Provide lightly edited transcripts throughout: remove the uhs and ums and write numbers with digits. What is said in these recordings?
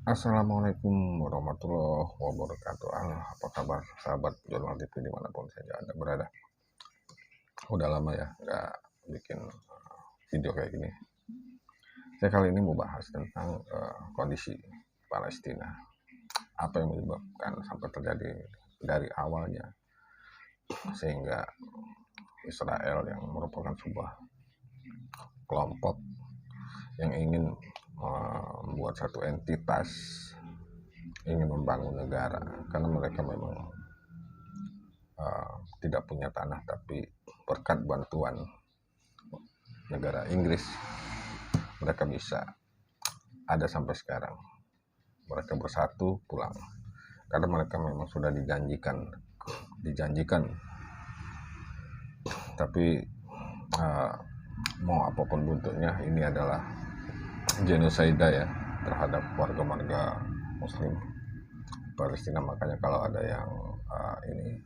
Assalamualaikum warahmatullahi wabarakatuh. Apa kabar sahabat Jurnal TV dimanapun saja Anda berada? Udah lama ya nggak bikin video kayak gini. Saya kali ini mau bahas tentang kondisi Palestina. Apa yang menyebabkan sampai terjadi dari awalnya sehingga Israel yang merupakan sebuah kelompok yang ingin membuat satu entitas, ingin membangun negara, karena mereka memang tidak punya tanah, tapi berkat bantuan negara Inggris mereka bisa ada sampai sekarang. Mereka bersatu pulang karena mereka memang sudah dijanjikan tapi mau apapun bentuknya, ini adalah genosida ya terhadap warga-warga Muslim Palestina. Makanya kalau ada yang ini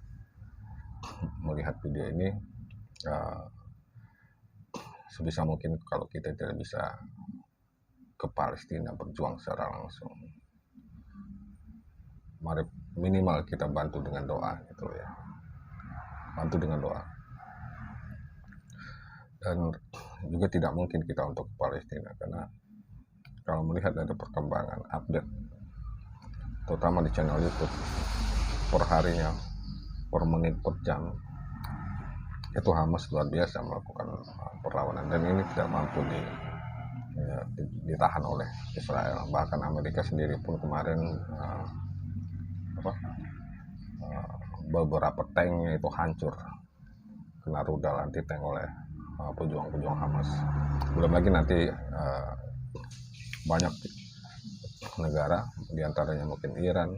melihat video ini, sebisa mungkin kalau kita tidak bisa ke Palestina berjuang secara langsung, mari minimal kita bantu dengan doa gitu ya, bantu dengan doa. Dan juga tidak mungkin kita untuk ke Palestina, karena kalau melihat ada perkembangan update terutama di channel YouTube per harinya, per menit, per jam, itu Hamas luar biasa melakukan perlawanan, dan ini tidak mampu ditahan oleh Israel. Bahkan Amerika sendiri pun kemarin beberapa tanknya itu hancur, kena rudal anti tank oleh pejuang-pejuang Hamas. Belum lagi nanti banyak negara, diantaranya mungkin Iran,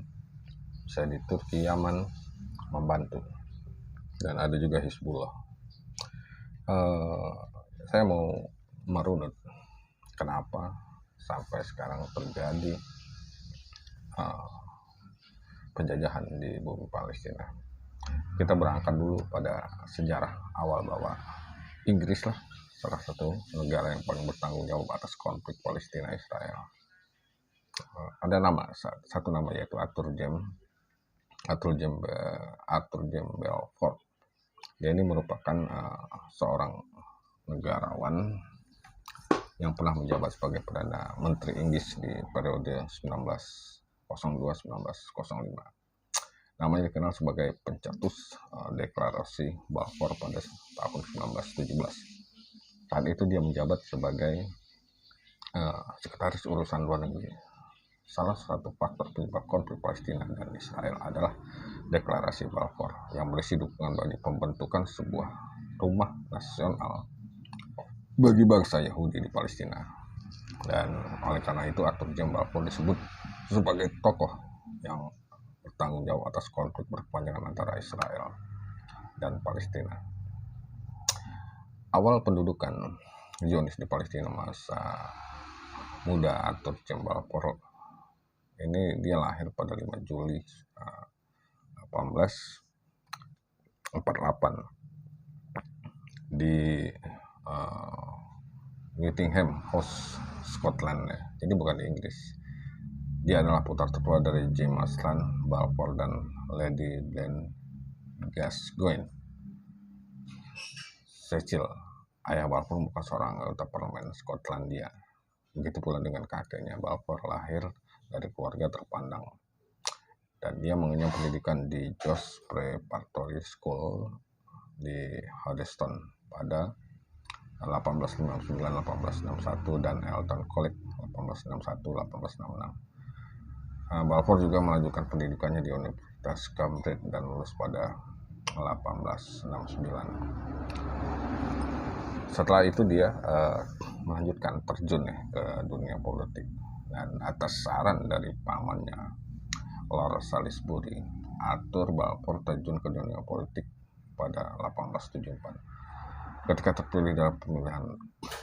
bisa di Turki, Yaman membantu, dan ada juga Hizbullah. Saya mau merunut kenapa sampai sekarang terjadi penjajahan di bumi Palestina. Kita berangkat dulu pada sejarah awal bahwa Inggris lah salah satu negara yang paling bertanggung jawab atas konflik Palestina Israel. Ada satu nama yaitu Arthur James Balfour. Dia ini merupakan seorang negarawan yang pernah menjabat sebagai Perdana Menteri Inggris di periode 1902-1905. Namanya dikenal sebagai pencetus deklarasi Balfour pada tahun 1917. Saat itu dia menjabat sebagai sekretaris urusan luar negeri. Salah satu faktor penyebab konflik Palestina dan Israel adalah deklarasi Balfour yang berisi dukungan bagi pembentukan sebuah rumah nasional bagi bangsa Yahudi di Palestina. Dan oleh karena itu Arthur James Balfour disebut sebagai tokoh yang bertanggung jawab atas konflik berkepanjangan antara Israel dan Palestina. Awal pendudukan Zionis di Palestina masa muda Arthur James Balfour ini, dia lahir pada 5 Juli 1848 di Nottingham House, Scotland ya. Jadi bukan di Inggris. Dia adalah putra tertua dari James Aslan Balfour dan Lady Blanche Gascoigne. Cecil, ayah Balfour bukan seorang anggota parlemen Skotlandia. Begitu pula dengan kakeknya. Balfour lahir dari keluarga terpandang dan dia mengenyam pendidikan di George Preparatory School di Hoddesdon pada 1859-1861 dan Eton College 1861-1866. Balfour juga melanjutkan pendidikannya di Universitas Cambridge dan lulus pada 1869. Setelah itu dia melanjutkan terjun ke dunia politik, dan atas saran dari pamannya Lord Salisbury, Arthur Balfour terjun ke dunia politik pada 1874. Ketika terpilih dalam pemilihan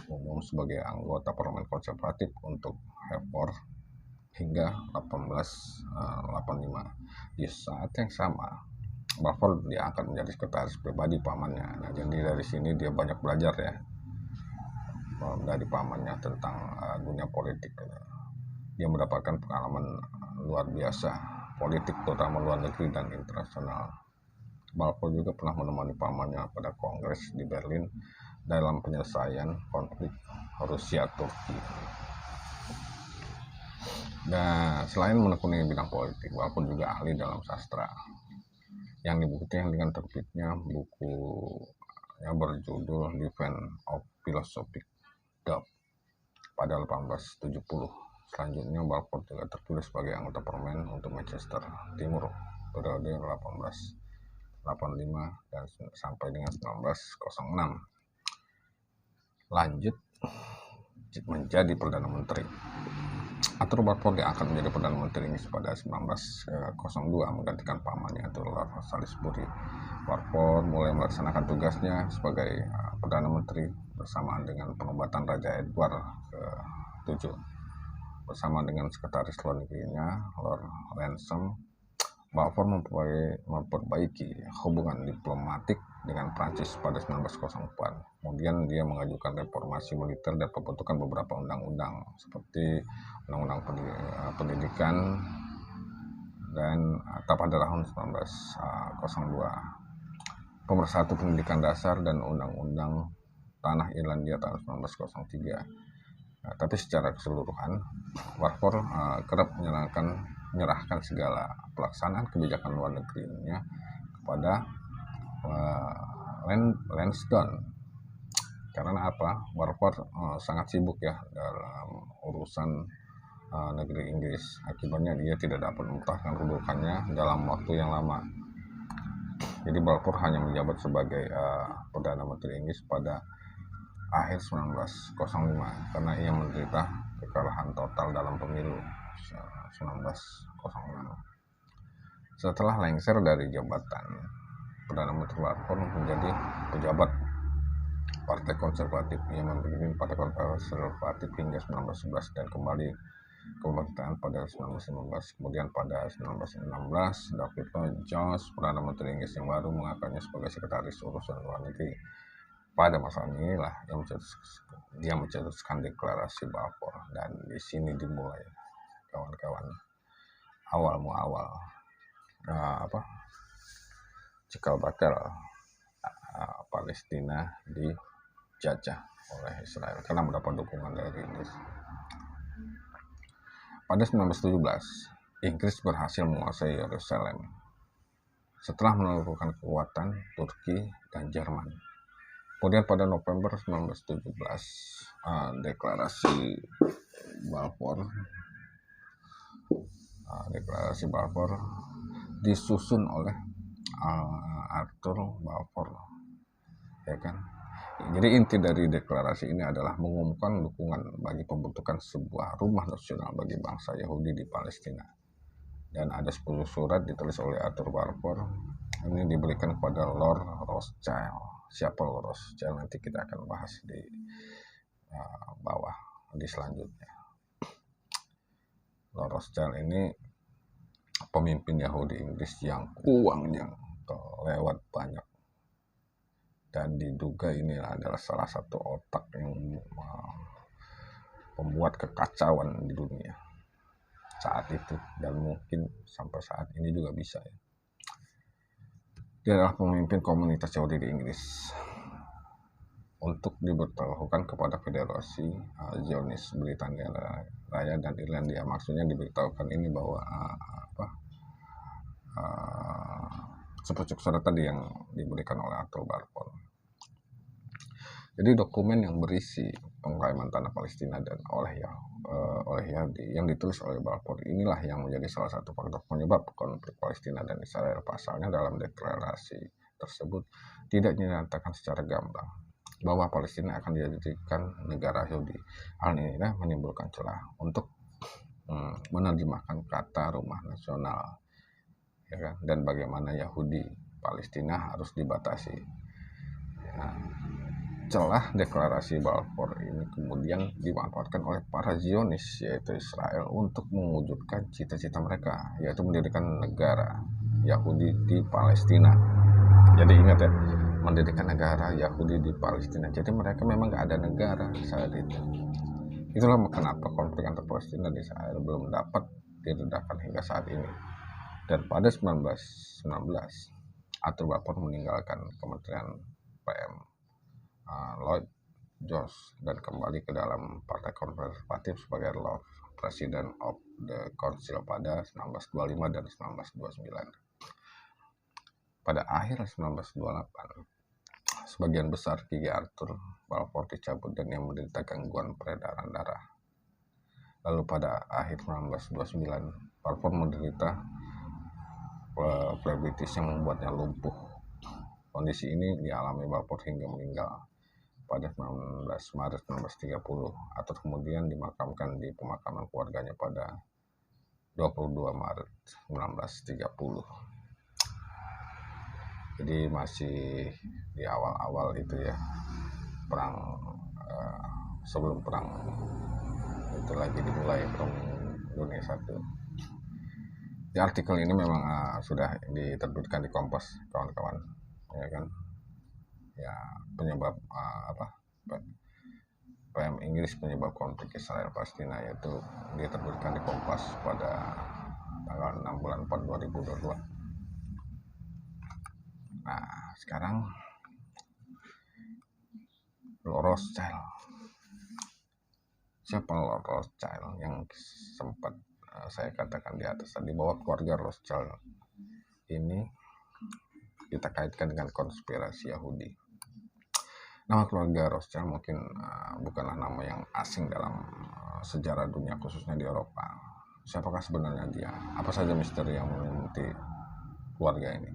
umum sebagai anggota parlemen konservatif untuk Hertford hingga 1885. Di saat yang sama, Balfour diangkat menjadi sekretaris pribadi pamannya. Nah, jadi dari sini dia banyak belajar ya dari pamannya tentang dunia politik. dia mendapatkan pengalaman luar biasa politik, terutama luar negeri dan internasional. Balfour juga pernah menemani pamannya pada kongres di Berlin dalam penyelesaian konflik Rusia-Turki. Nah, selain menekuni bidang politik, Balfour juga ahli dalam sastra, yang dibuktikan dengan terbitnya buku yang berjudul Defense of Philosophic Doubt pada 1870. Selanjutnya, Balfour juga terpilih sebagai anggota parlemen untuk Manchester Timur periode 1885 dan sampai dengan 1906. Lanjut menjadi Perdana Menteri. Arthur Balfour diangkat menjadi Perdana Menteri Inggris pada 1902 menggantikan pamannya yaitu Lord Salisbury. Balfour mulai melaksanakan tugasnya sebagai Perdana Menteri bersamaan dengan penobatan Raja Edward ke-7. Bersama dengan sekretaris luar negerinya Lord Ransom, Balfour memperbaiki hubungan diplomatik dengan Prancis pada 1904. Kemudian dia mengajukan reformasi militer dan pembentukan beberapa undang-undang seperti Undang-Undang Pendidikan dan pada tahun 1902, Pemersatu Pendidikan Dasar dan Undang-Undang Tanah Irlandia tahun 1903. Tapi secara keseluruhan, Balfour kerap menyerahkan segala pelaksanaan kebijakan luar negerinya kepada Lansdowne. Karena apa? Balfour sangat sibuk ya dalam urusan negeri Inggris. Akibatnya dia tidak dapat mempertahankan kedudukannya dalam waktu yang lama. Jadi Balfour hanya menjabat sebagai Perdana Menteri Inggris pada akhir 1905 karena ia menderita kekalahan total dalam pemilu 1906. Setelah lengser dari jabatan, Perdana Menteri Balfour menjadi pejabat Partai Konservatif. Ia memimpin Partai Konservatif hingga 1911 dan kembali ke pemerintahan pada 1919. Kemudian pada 1916, David Lloyd George, Perdana Menteri Inggris yang baru, mengangkatnya sebagai sekretaris urusan luar negeri. Pada masa inilah dia mencetuskan deklarasi Balfour, dan di sini dimulai kawan-kawan awal cikal bakal Palestina dijajah oleh Israel karena mendapat dukungan dari Inggris. Pada 1917, Inggris berhasil menguasai Yerusalem setelah menaklukkan kekuatan Turki dan Jerman. Kemudian pada November 1917, deklarasi Balfour disusun oleh Arthur Balfour, ya kan? Jadi inti dari deklarasi ini adalah mengumumkan dukungan bagi pembentukan sebuah rumah nasional bagi bangsa Yahudi di Palestina. Dan ada 10 surat ditulis oleh Arthur Balfour. Ini diberikan kepada Lord Rothschild. Siapa Lord Rothschild? Nanti kita akan bahas di bawah di selanjutnya. Lord Rothschild ini pemimpin Yahudi Inggris yang uangnya lewat banyak, dan diduga ini adalah salah satu otak yang membuat kekacauan di dunia saat itu, dan mungkin sampai saat ini juga bisa ya. Dia adalah pemimpin komunitas Yahudi di Inggris untuk diberitahukan kepada Federasi Zionis Britania Raya dan Irlandia. Maksudnya diberitahukan ini bahwa sepucuk surat tadi yang diberikan oleh Arthur Balfour. Jadi dokumen yang berisi pengklaim tanah Palestina dan oleh Yahudi yang ditulis oleh Balfour inilah yang menjadi salah satu faktor penyebab konflik Palestina dan Israel. Pasalnya dalam deklarasi tersebut tidak dinyatakan secara gamblang bahwa Palestina akan dijadikan negara Yahudi. Hal ini menimbulkan celah untuk menerjemahkan kata rumah nasional, ya kan? Dan bagaimana Yahudi Palestina harus dibatasi. Nah, celah deklarasi Balfour ini kemudian dimanfaatkan oleh para Zionis, yaitu Israel, untuk mewujudkan cita-cita mereka, yaitu mendirikan negara Yahudi di Palestina. Jadi ingat ya, mendirikan negara Yahudi di Palestina. Jadi mereka memang gak ada negara saat itu. Itulah kenapa konflik antar Palestina di Israel belum dapat diredakan hingga saat ini. Dan pada 1919, Arthur Balfour meninggalkan Kementerian PM Lloyd George dan kembali ke dalam Partai Konservatif sebagai Lord President of the Council pada 1925 dan 1929. Pada akhir 1928, sebagian besar gigi Arthur Balfour dicabut dan ia menderita gangguan peredaran darah. Lalu pada akhir 1929, Balfour menderita plebitis yang membuatnya lumpuh. Kondisi ini dialami Balfour hingga meninggal pada 19 Maret 1930, atau kemudian dimakamkan di pemakaman keluarganya pada 22 Maret 1930. Jadi masih di awal-awal itu ya, perang sebelum perang itu lagi dimulai, perang dunia satu. Di artikel ini memang sudah diterbitkan di Kompas, kawan-kawan, ya kan? Ya, penyebab PM Inggris penyebab konflik Israel Palestina, yaitu diterbitkan di Kompas pada tanggal 6 bulan 4 2022. Nah, sekarang Lord Rothschild. Siapa Lord Rothschild yang sempat saya katakan di atas tadi, bahwa keluarga Rothschild ini kita kaitkan dengan konspirasi Yahudi. Nama keluarga Rothschild mungkin bukanlah nama yang asing dalam sejarah dunia, khususnya di Eropa. Siapakah sebenarnya dia? Apa saja misteri yang menyelimuti keluarga ini?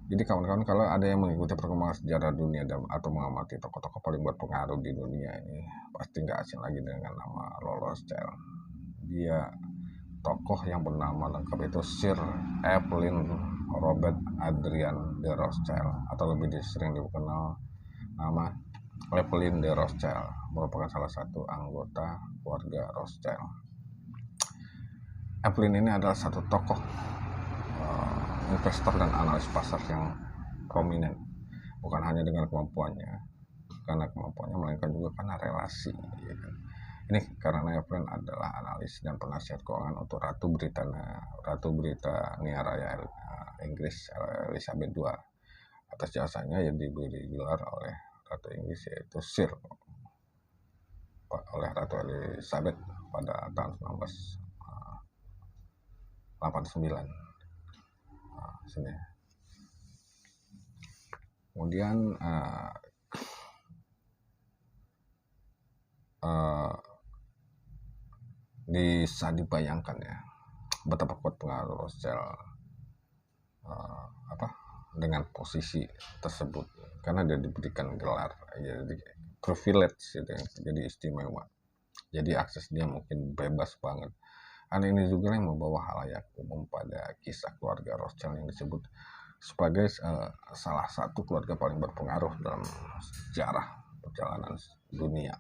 Jadi kawan-kawan, kalau ada yang mengikuti perkembangan sejarah dunia atau mengamati tokoh-tokoh paling berpengaruh di dunia ini, pasti nggak asing lagi dengan nama Lord Rothschild. Dia tokoh yang bernama lengkap itu Sir Evelyn Robert Adrian de Rothschild, atau lebih sering dikenal nama Evelyn de Rothschild, merupakan salah satu anggota keluarga Rothschild. Evelyn ini adalah satu tokoh investor dan analis pasar yang prominent, bukan hanya dengan kemampuannya, melainkan juga karena relasi. Ya kan? Ini karena Evelyn adalah analis dan penasihat keuangan untuk Ratu Britania Raya Inggris Elizabeth II. Atas jasanya yang diberi gelar oleh Ratu Inggris, yaitu Sir oleh Ratu Elizabeth pada tahun 1989. Sini. Kemudian bisa dibayangkan ya betapa kuat pengaruh Rothschild dengan posisi tersebut, karena dia diberikan gelar, jadi privilege gitu, jadi istimewa, jadi akses dia mungkin bebas banget. Hal ini juga yang membawa halayak umum pada kisah keluarga Rothschild yang disebut sebagai salah satu keluarga paling berpengaruh dalam sejarah perjalanan dunia.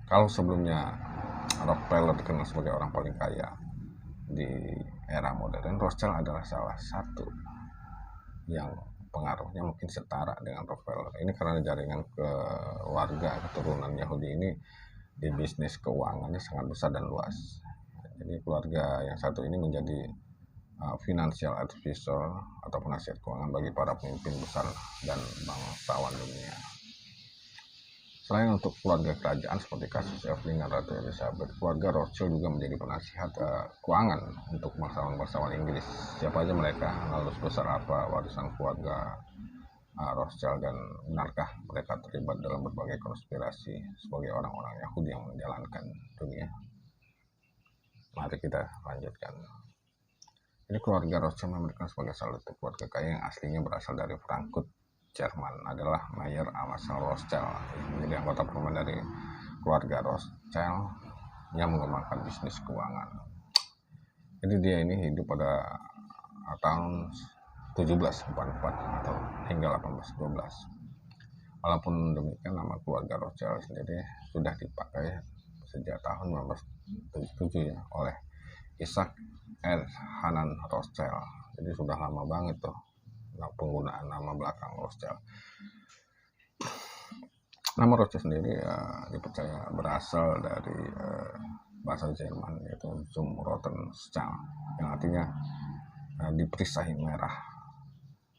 Kalau sebelumnya Rockefeller dikenal sebagai orang paling kaya di era modern, Rothschild adalah salah satu yang pengaruhnya mungkin setara dengan Rockefeller. Ini karena jaringan keluarga keturunan Yahudi ini di bisnis keuangannya sangat besar dan luas. Jadi keluarga yang satu ini menjadi financial advisor atau penasihat keuangan bagi para pemimpin besar dan bangsawan dunia. Selain untuk keluarga kerajaan seperti kasus Evelyn dan Ratu Elizabeth, keluarga Rothschild juga menjadi penasihat keuangan untuk bangsawan-bangsawan Inggris. Siapa aja mereka, lalu sebesar apa warisan keluarga Rothschild, dan benarkah mereka terlibat dalam berbagai konspirasi sebagai orang-orang Yahudi yang menjalankan dunia? Mari kita lanjutkan. Ini keluarga Rothschild memberikan sebagai salah satu keluarga kaya yang aslinya berasal dari Frankfurt, Jerman, adalah Mayer Amasa Rothschild, menjadi anggota permanen dari keluarga Rothschild yang mengembangkan bisnis keuangan. Jadi dia ini hidup pada tahun 1744 atau hingga 1812. Walaupun demikian, nama keluarga Rothschild sendiri sudah dipakai sejak tahun 1977 ya, oleh Isaac R. Hanan Rothschild. Jadi sudah lama banget tuh penggunaan nama belakang Rothschild. Nama Rothschild sendiri dipercaya berasal dari bahasa Jerman, yaitu Zum Roten Stahl, yang artinya diperisai merah,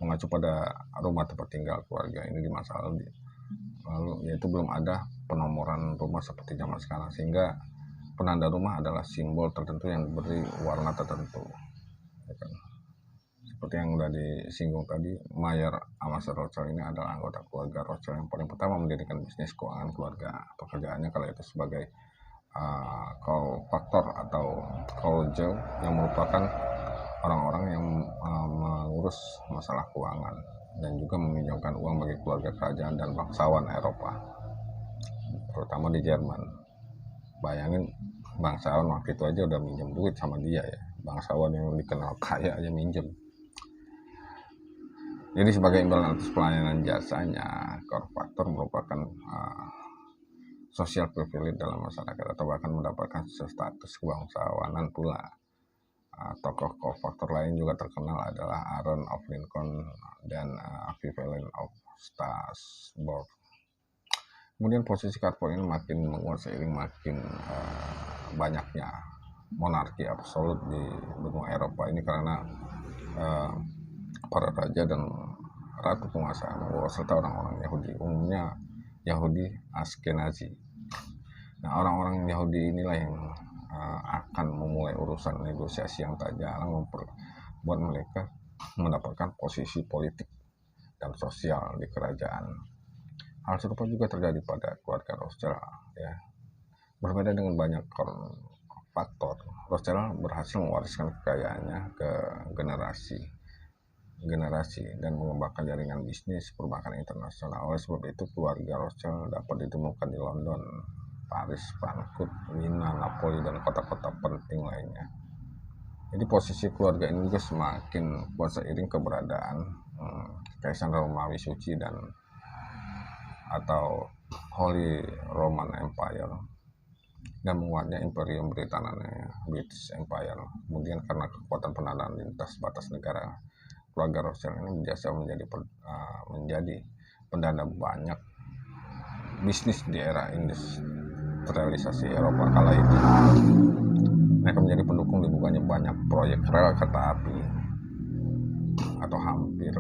mengacu pada rumah tempat tinggal keluarga ini di masa lalu, yaitu belum ada penomoran rumah seperti zaman sekarang, sehingga penanda rumah adalah simbol tertentu yang diberi warna tertentu, ya kan? Seperti yang sudah disinggung tadi, Mayer Amasa Rothschild ini adalah anggota keluarga Rothschild yang paling pertama mendirikan bisnis keuangan keluarga. Pekerjaannya kala itu sebagai call factor atau call Joe, yang merupakan orang-orang yang mengurus masalah keuangan dan juga meminjamkan uang bagi keluarga kerajaan dan bangsawan Eropa, terutama di Jerman. Bayangin, bangsawan waktu itu aja udah minjem duit sama dia ya, bangsawan yang dikenal kaya aja minjem. Jadi sebagai imbalan atas pelayanan jasanya, call factor merupakan sosial privilege dalam masyarakat, atau bahkan mendapatkan status kebangsawanan pula. Tokoh call-factor lain juga terkenal adalah Aaron of Lincoln dan Vivalent of Strasbourg. Kemudian posisi Carport ini makin menguat seiring makin banyaknya monarki absolut di benua Eropa ini, karena para raja dan ratu penguasa membawa serta orang-orang Yahudi, umumnya Yahudi Ashkenazi. Nah, orang-orang Yahudi inilah yang akan memulai urusan negosiasi yang tak jarang membuat mereka mendapatkan posisi politik dan sosial di kerajaan. Hal serupa juga terjadi pada keluarga Rothschild ya. Berbeda dengan banyak faktor, Rothschild berhasil mewariskan kekayaannya ke generasi dan mengembangkan jaringan bisnis perbankan internasional. Oleh sebab itu, keluarga Rothschild dapat ditemukan di London, Paris, Frankfurt, Wina, Napoli, dan kota-kota penting lainnya. Jadi posisi keluarga ini juga semakin kuat seiring keberadaan Kaisar Romawi Suci dan atau Holy Roman Empire dan menguatnya Imperium Britania, British Empire. Kemudian karena kekuatan penahan lintas batas negara, keluarga Rothschild ini berjasa menjadi pendana banyak bisnis di era industrialisasi Eropa kala itu. Mereka menjadi pendukung dibukanya banyak proyek rel kereta api atau hampir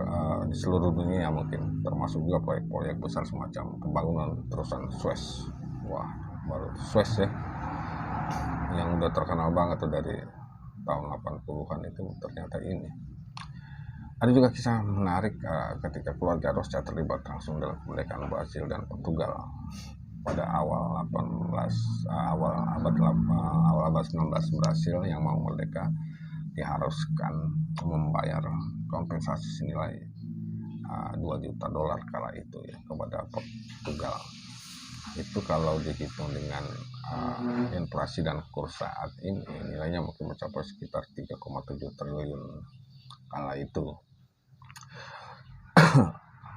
di seluruh dunia mungkin, termasuk juga proyek-proyek besar semacam pembangunan terusan Suez. Wah, baru Suez ya, yang udah terkenal banget tuh dari tahun 80-an itu, ternyata ini. Ada juga kisah menarik ketika keluarga Rothschild terlibat langsung dalam kemerdekaan Brasil dan Portugal pada awal abad 19. Brasil yang mau merdeka diharuskan membayar kompensasi senilai $2 juta kala itu ya kepada Portugal. Itu kalau dihitung dengan inflasi dan kurs saat ini, nilainya mungkin mencapai sekitar 3,7 triliun kala itu.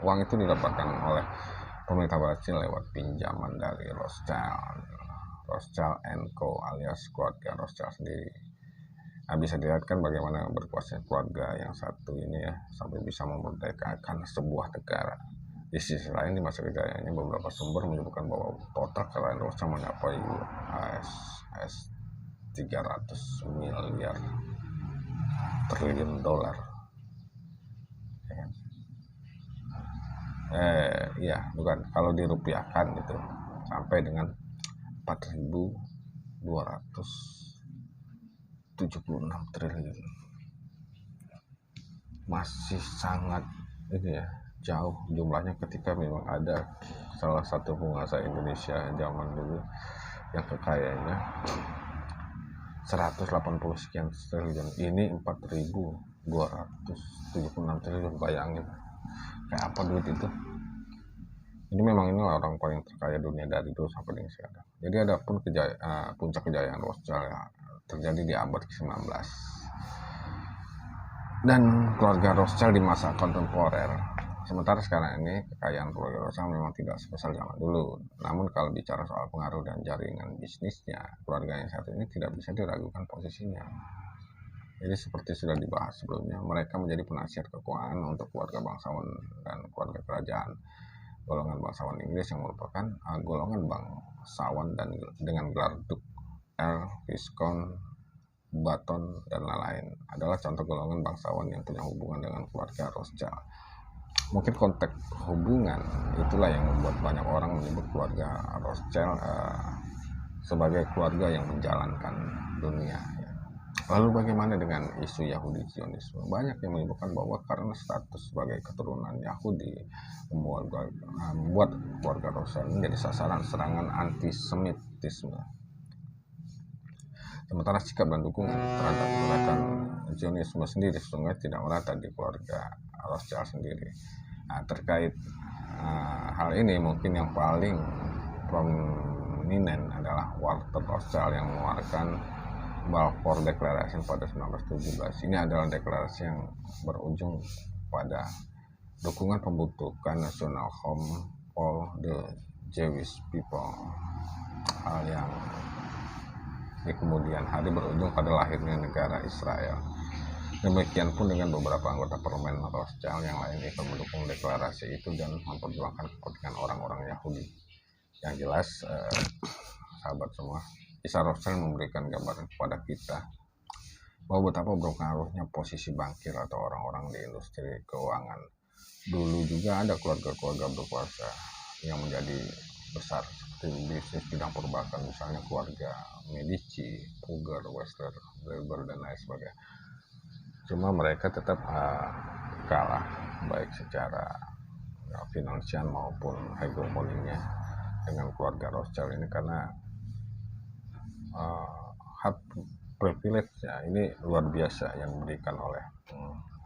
Uang itu didapatkan oleh pemerintah Brasil lewat pinjaman dari Rothschild & Co alias keluarga Rothschild sendiri. Nah, bisa dilihatkan bagaimana berkuasanya keluarga yang satu ini ya, sampai bisa memerdekakan sebuah negara. Di sisi lain, di masa kejayaannya, beberapa sumber menyebutkan bahwa total kekayaan Rothschild mencapai US 300 miliar triliun dolar. Bukan, kalau dirupiahkan itu sampai dengan 4.276 triliun. Masih sangat ini ya, jauh jumlahnya ketika memang ada salah satu penguasa Indonesia zaman dulu yang kekayaannya 180 sekian triliun, ini 4.276 triliun. Bayangin kayak apa duit itu. Ini memang inilah orang paling terkaya dunia dari dulu sampai dengan sekarang. Jadi ada pun puncak kejayaan Rothschild ya, terjadi di abad ke-19 dan keluarga Rothschild di masa kontemporer. Sementara sekarang ini kekayaan keluarga Rothschild memang tidak sebesar zaman dulu. Namun kalau bicara soal pengaruh dan jaringan bisnisnya, keluarga yang satu ini tidak bisa diragukan posisinya. Jadi seperti sudah dibahas sebelumnya, mereka menjadi penasihat keuangan untuk keluarga bangsawan dan keluarga kerajaan. golongan bangsawan Inggris yang merupakan golongan bangsawan dan dengan gelar Duke, Earl, Viscount, Baton, dan lain-lain adalah contoh golongan bangsawan yang punya hubungan dengan keluarga Rothschild. Mungkin konteks hubungan itulah yang membuat banyak orang menyebut keluarga Rothschild sebagai keluarga yang menjalankan dunia. Lalu bagaimana dengan isu Yahudi Zionisme? Banyak yang menyebutkan bahwa karena status sebagai keturunan Yahudi membuat keluarga Rothschild menjadi sasaran serangan antisemitisme. Sementara sikap dan dukungan terhadap gerakan Zionisme sendiri sesungguhnya tidak merata di keluarga Rothschild sendiri. Terkait hal ini mungkin yang paling prominent adalah Walter Rothschild yang mengeluarkan Balfour Declaration pada 1917. Ini adalah deklarasi yang berujung pada dukungan pembentukan National Home for the Jewish People, hal yang di kemudian hari berujung pada lahirnya negara Israel. Demikian pun dengan beberapa anggota parlemen Rothschild yang lain ikut mendukung deklarasi itu dan memperjuangkan kepentingan orang-orang Yahudi. Yang jelas, sahabat semua, kisah Rothschild memberikan gambaran kepada kita bahwa betapa berpengaruhnya posisi bankir atau orang-orang di industri keuangan. Dulu juga ada keluarga-keluarga berkuasa yang menjadi besar seperti bisnis bidang perbankan, misalnya keluarga Medici, Fugger, Wexler, Weber, dan lain sebagainya. Cuma mereka tetap kalah baik secara finansial maupun hegemoninya dengan keluarga Rothschild ini karena hak privilege ya ini luar biasa yang diberikan oleh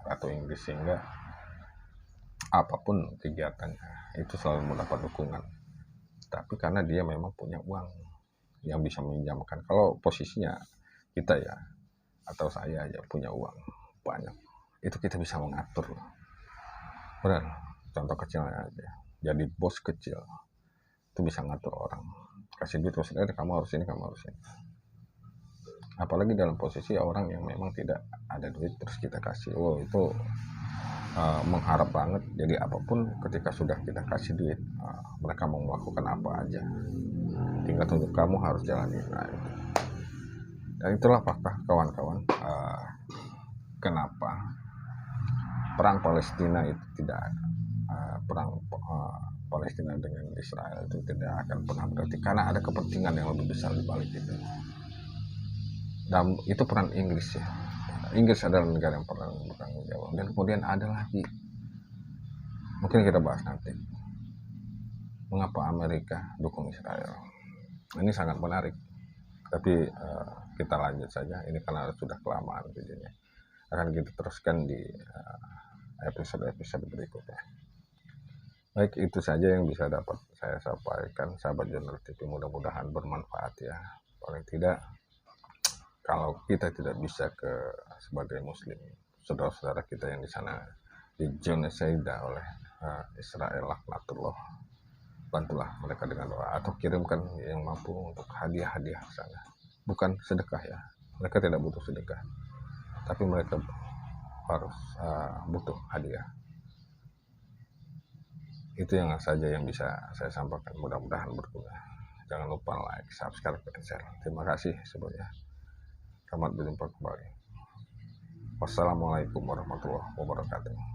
Ratu Inggris, sehingga apapun kegiatannya itu selalu mendapat dukungan. Tapi karena dia memang punya uang yang bisa meminjamkan. Kalau posisinya kita ya atau saya aja punya uang banyak, itu kita bisa mengatur. Benar, contoh kecilnya aja, jadi bos kecil itu bisa ngatur orang, kasih duit terus, kamu harus ini, kamu harus ini. Apalagi dalam posisi orang yang memang tidak ada duit terus kita kasih, itu mengharap banget. Jadi apapun ketika sudah kita kasih duit, mereka mau melakukan apa aja, tinggal tunggu kamu harus jalani. Dan itulah fakta kawan-kawan, kenapa perang Palestina itu tidak perang Palestina dengan Israel itu tidak akan pernah berarti, karena ada kepentingan yang lebih besar di balik itu. Dan itu peran Inggris ya. Inggris adalah negara yang pernah bertanggung jawab. Dan kemudian ada lagi, mungkin kita bahas nanti, mengapa Amerika dukung Israel. Ini sangat menarik, tapi kita lanjut saja. Ini karena sudah kelamaan videonya, akan kita teruskan di episode-episode berikutnya. Baik, itu saja yang bisa dapat saya sampaikan, sahabat Jurnal TV. Mudah-mudahan bermanfaat ya. Paling tidak, kalau kita tidak bisa sebagai muslim, saudara-saudara kita yang di sana di genosida oleh Israel, laknatullah, bantulah mereka dengan doa atau kirimkan yang mampu untuk hadiah-hadiah ke sana. Bukan sedekah ya, mereka tidak butuh sedekah, tapi mereka harus butuh hadiah. Itu yang saja yang bisa saya sampaikan, mudah-mudahan berguna. Jangan lupa like, subscribe, dan share. Terima kasih sebelumnya. Selamat berjumpa kembali. Wassalamualaikum warahmatullahi wabarakatuh.